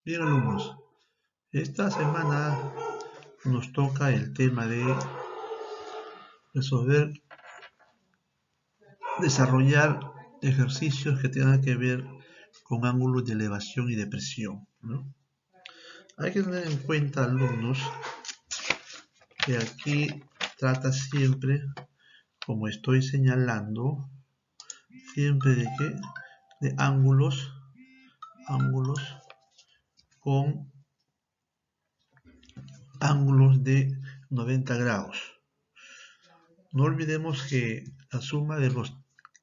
Bien, alumnos, esta semana nos toca el tema de resolver, desarrollar ejercicios que tengan que ver con ángulos de elevación y de presión, ¿no? Hay que tener en cuenta, alumnos, que aquí trata siempre, como estoy señalando, siempre de qué, de ángulos con ángulos de 90 grados. No olvidemos que la suma de los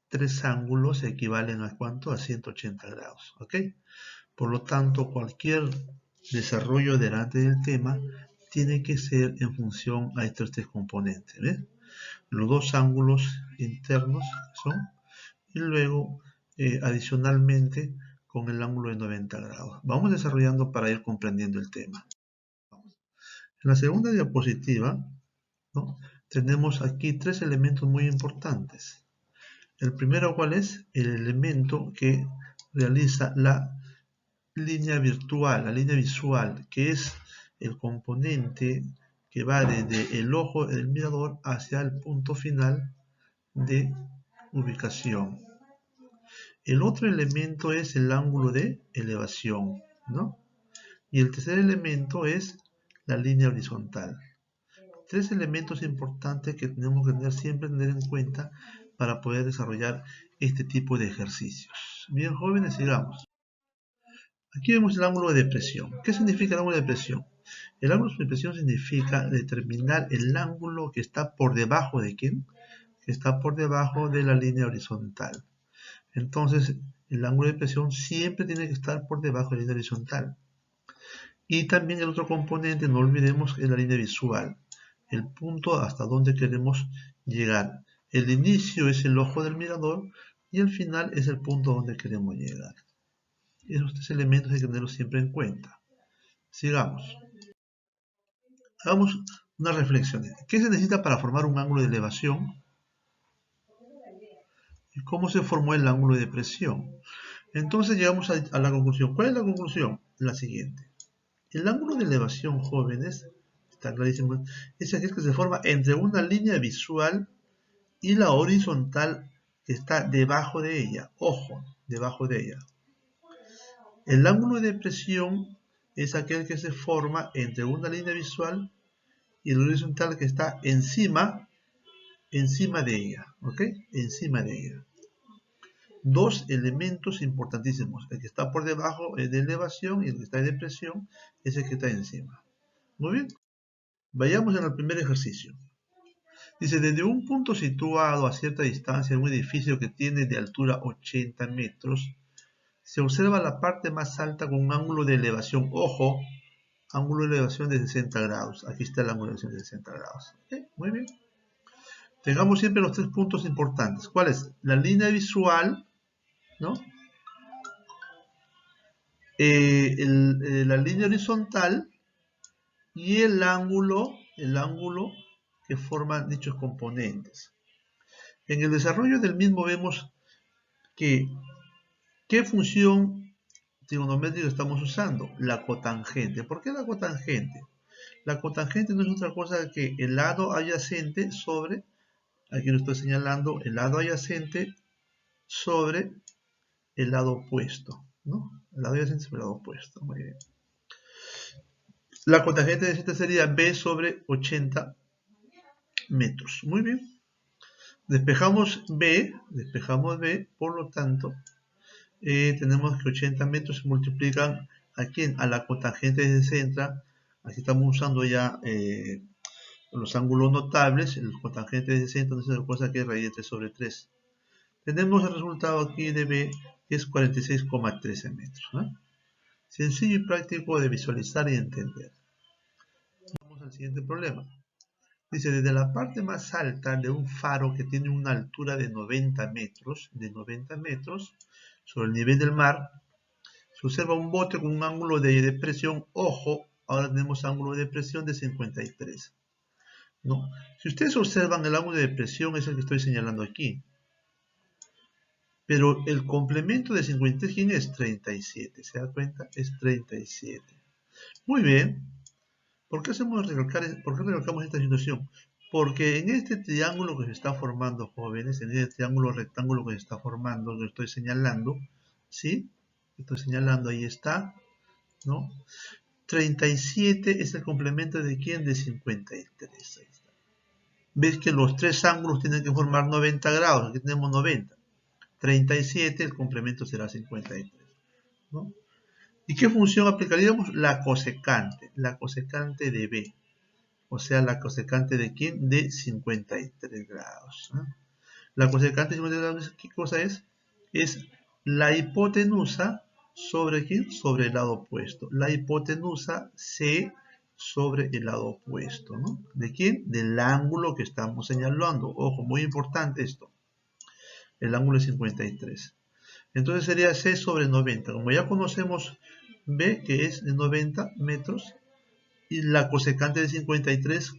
tres ángulos equivalen a ¿cuánto? A 180 grados, ¿ok? Por lo tanto, cualquier desarrollo delante del tema tiene que ser en función a estos tres componentes, ¿ves? Los dos ángulos internos son, y luego adicionalmente con el ángulo de 90 grados. Vamos desarrollando para ir comprendiendo el tema. En la segunda diapositiva, ¿no?, tenemos aquí tres elementos muy importantes. El primero, ¿cuál es? El elemento que realiza la línea virtual, la línea visual, que es el componente que va desde el ojo del mirador hacia el punto final de ubicación. El otro elemento es el ángulo de elevación, ¿no? Y el tercer elemento es la línea horizontal. Tres elementos importantes que tenemos que siempre tener en cuenta para poder desarrollar este tipo de ejercicios. Bien, jóvenes, sigamos. Aquí vemos el ángulo de depresión. ¿Qué significa el ángulo de depresión? El ángulo de depresión significa determinar el ángulo que está por debajo de ¿quién? Que está por debajo de la línea horizontal. Entonces, el ángulo de depresión siempre tiene que estar por debajo de la línea horizontal. Y también el otro componente, no olvidemos, es la línea visual. El punto hasta donde queremos llegar. El inicio es el ojo del mirador y el final es el punto donde queremos llegar. Esos tres elementos hay que tenerlos siempre en cuenta. Sigamos. Hagamos una reflexión. ¿Qué se necesita para formar un ángulo de elevación? ¿Y cómo se formó el ángulo de depresión? Entonces llegamos a la conclusión. ¿Cuál es la conclusión? La siguiente. El ángulo de elevación, jóvenes, está clarísimo, es aquel que se forma entre una línea visual y la horizontal que está debajo de ella. Ojo, debajo de ella. El ángulo de depresión es aquel que se forma entre una línea visual y el horizontal que está encima de ella, ¿ok? Encima de ella. Dos elementos importantísimos. El que está por debajo es de elevación y el que está en depresión es el que está encima. Muy bien. Vayamos al primer ejercicio. Dice, desde un punto situado a cierta distancia en un edificio que tiene de altura 80 metros, se observa la parte más alta con un ángulo de elevación. Ojo, ángulo de elevación de 60 grados. Aquí está el ángulo de elevación de 60 grados. ¿Okay? Muy bien. Tengamos siempre los tres puntos importantes. ¿Cuál es? La línea visual, ¿no? La línea horizontal y el ángulo que forman dichos componentes. En el desarrollo del mismo vemos que ¿qué función trigonométrica estamos usando? La cotangente. ¿Por qué la cotangente? La cotangente no es otra cosa que el lado adyacente sobre, aquí lo estoy señalando, el lado adyacente sobre el lado opuesto, ¿no? El lado adyacente sobre el lado opuesto, muy bien. La cotangente adyacente sería B sobre 80 metros, muy bien. Despejamos B, por lo tanto, tenemos que 80 metros se multiplican a la cotangente de 60. Aquí estamos usando ya los ángulos notables. El cotangente de 60 no es otra cosa que raíz de 3 sobre 3. Tenemos el resultado aquí de B, que es 46,13 metros, ¿no? Sencillo y práctico de visualizar y entender. Vamos al siguiente problema. Dice, desde la parte más alta de un faro que tiene una altura de 90 metros, sobre el nivel del mar, se observa un bote con un ángulo de depresión. Ojo, ahora tenemos ángulo de depresión de 53. ¿No? Si ustedes observan, el ángulo de depresión es el que estoy señalando aquí. Pero el complemento de 53, ¿quién es? 37. ¿Se da cuenta? Es 37. Muy bien. ¿Por qué recalcamos esta situación? Porque en este triángulo que se está formando, jóvenes, en este triángulo rectángulo que se está formando, que estoy señalando, ¿sí? Estoy señalando, ahí está, ¿no? 37 es el complemento de ¿quién? De 53. Ahí está. ¿Ves que los tres ángulos tienen que formar 90 grados? Aquí tenemos 90. 37, el complemento será 53, ¿no? ¿Y qué función aplicaríamos? La cosecante de B. O sea, la cosecante de ¿quién? De 53 grados. ¿No? La cosecante de 53 grados, ¿qué cosa es? Es la hipotenusa sobre ¿quién? Sobre el lado opuesto. La hipotenusa C sobre el lado opuesto. ¿No? ¿De quién? Del ángulo que estamos señalando. Ojo, muy importante esto. El ángulo es 53. Entonces sería C sobre 90. Como ya conocemos B, que es de 90 metros, y la cosecante de 53,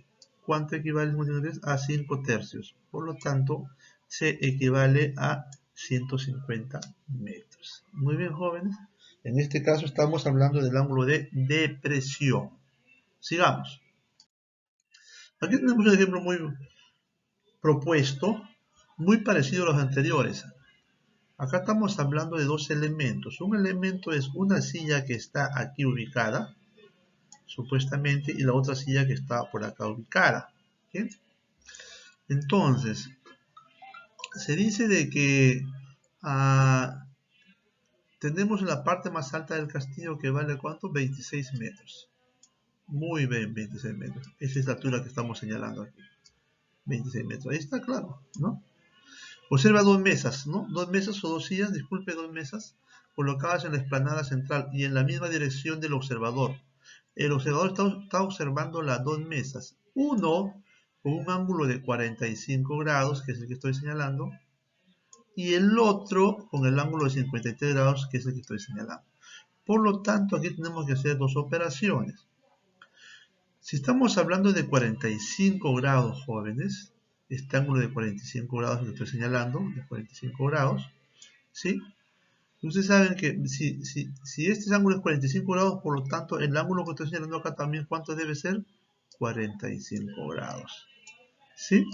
¿cuánto equivale a 53? A 5 tercios. Por lo tanto, C equivale a 150 metros. Muy bien, jóvenes. En este caso estamos hablando del ángulo de depresión. Sigamos. Aquí tenemos un ejemplo muy propuesto, muy parecido a los anteriores. Acá estamos hablando de dos elementos. Un elemento es una silla que está aquí ubicada, supuestamente, y la otra silla que está por acá ubicada. ¿Bien? Entonces, se dice de que tenemos la parte más alta del castillo que vale ¿cuánto? 26 metros. Muy bien, 26 metros. Esa es la altura que estamos señalando aquí. 26 metros. Ahí está claro, ¿no? Observa dos mesas, ¿no? Dos mesas o dos sillas, disculpe, dos mesas, colocadas en la explanada central y en la misma dirección del observador. El observador está observando las dos mesas. Uno con un ángulo de 45 grados, que es el que estoy señalando, y el otro con el ángulo de 53 grados, que es el que estoy señalando. Por lo tanto, aquí tenemos que hacer dos operaciones. Si estamos hablando de 45 grados, jóvenes, este ángulo de 45 grados que estoy señalando, de 45 grados, ¿sí? Ustedes saben que si este ángulo es 45 grados, por lo tanto, el ángulo que estoy señalando acá también, ¿cuánto debe ser? 45 grados, ¿sí?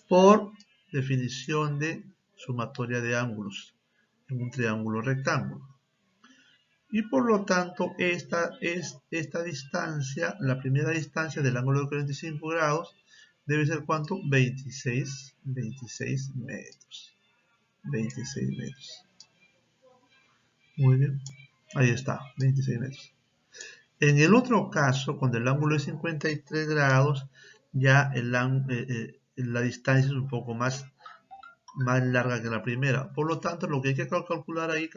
Por definición de sumatoria de ángulos en un triángulo rectángulo. Y por lo tanto, esta distancia, la primera distancia del ángulo de 45 grados, debe ser ¿cuánto? 26 metros. 26 metros. Muy bien. Ahí está, 26 metros. En el otro caso, cuando el ángulo es 53 grados, ya la distancia es un poco más larga que la primera. Por lo tanto, lo que hay que calcular ahí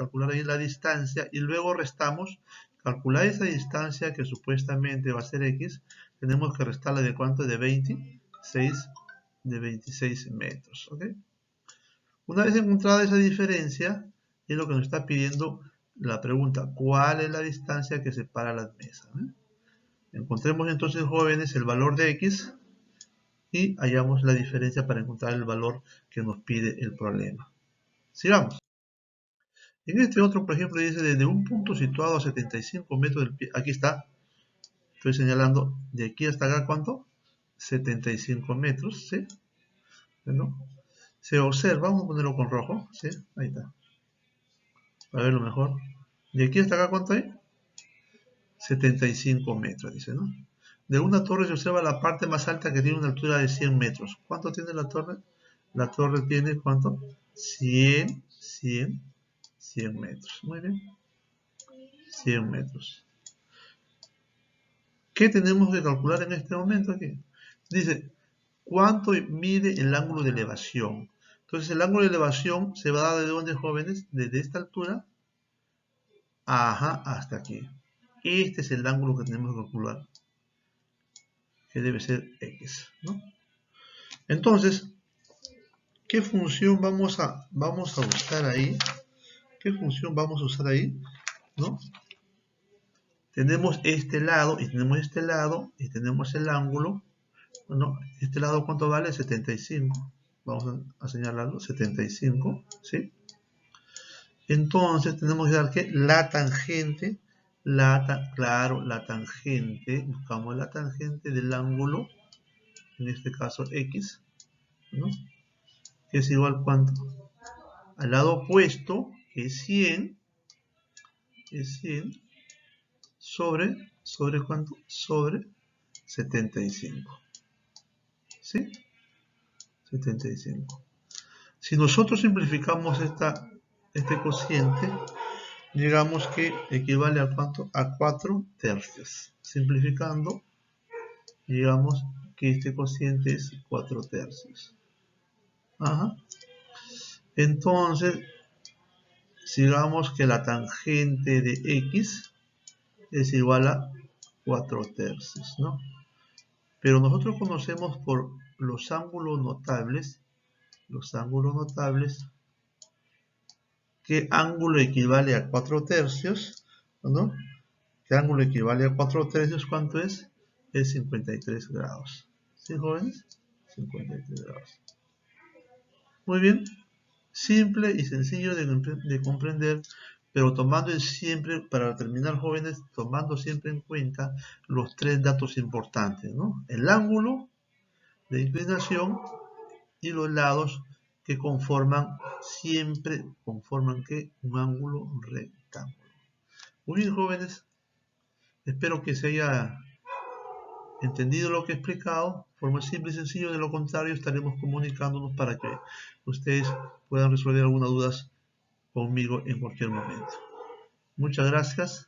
la distancia y luego restamos, calcular esa distancia que supuestamente va a ser X, tenemos que restarla de ¿cuánto? De 26 metros. ¿Okay? Una vez encontrada esa diferencia, es lo que nos está pidiendo la pregunta, ¿cuál es la distancia que separa las mesas? Encontremos entonces, jóvenes, el valor de X y hallamos la diferencia para encontrar el valor que nos pide el problema. Sigamos. En este otro, por ejemplo, dice desde un punto situado a 75 metros del pie. Aquí está. Estoy señalando de aquí hasta acá, ¿cuánto? 75 metros, ¿sí? Bueno, se observa, vamos a ponerlo con rojo, ¿sí? Ahí está. Para verlo mejor. De aquí hasta acá, ¿cuánto hay? 75 metros, dice, ¿no? De una torre se observa la parte más alta que tiene una altura de 100 metros. ¿Cuánto tiene la torre? La torre tiene, ¿cuánto? 100 metros. Muy bien. 100 metros. ¿Qué tenemos que calcular en este momento aquí? Dice, ¿cuánto mide el ángulo de elevación? Entonces, el ángulo de elevación se va a dar de dónde, jóvenes? Desde esta altura, hasta aquí. Este es el ángulo que tenemos que calcular, que debe ser X, ¿no? Entonces, ¿qué función vamos a buscar ahí? ¿Qué función vamos a usar ahí? ¿No? Tenemos este lado y tenemos este lado y tenemos el ángulo. Bueno, este lado ¿cuánto vale? 75. Vamos a señalarlo, 75, ¿sí? Entonces tenemos que dar que la tangente, claro, la tangente, buscamos la tangente del ángulo, en este caso X, ¿no? Que es igual, ¿cuánto? Al lado opuesto, que es 100, sobre ¿cuánto? Sobre 75. ¿Sí? 75. Si nosotros simplificamos este cociente, llegamos que equivale a ¿cuánto? A 4 tercios. Simplificando, llegamos que este cociente es 4 tercios. Ajá. Entonces, sigamos que la tangente de X es igual a 4 tercios, ¿no? Pero nosotros conocemos por los ángulos notables, ¿qué ángulo equivale a 4 tercios? ¿No? ¿Qué ángulo equivale a 4 tercios? ¿Cuánto es? Es 53 grados. ¿Sí, jóvenes? 53 grados. Muy bien. Simple y sencillo de comprender, pero tomando siempre, para terminar, jóvenes, tomando siempre en cuenta los tres datos importantes, ¿no? El ángulo de inclinación y los lados que siempre conforman ¿qué? Un ángulo rectángulo. Muy bien, jóvenes, espero que se haya entendido lo que he explicado, forma simple y sencillo. De lo contrario, estaremos comunicándonos para que ustedes puedan resolver algunas dudas conmigo en cualquier momento. Muchas gracias.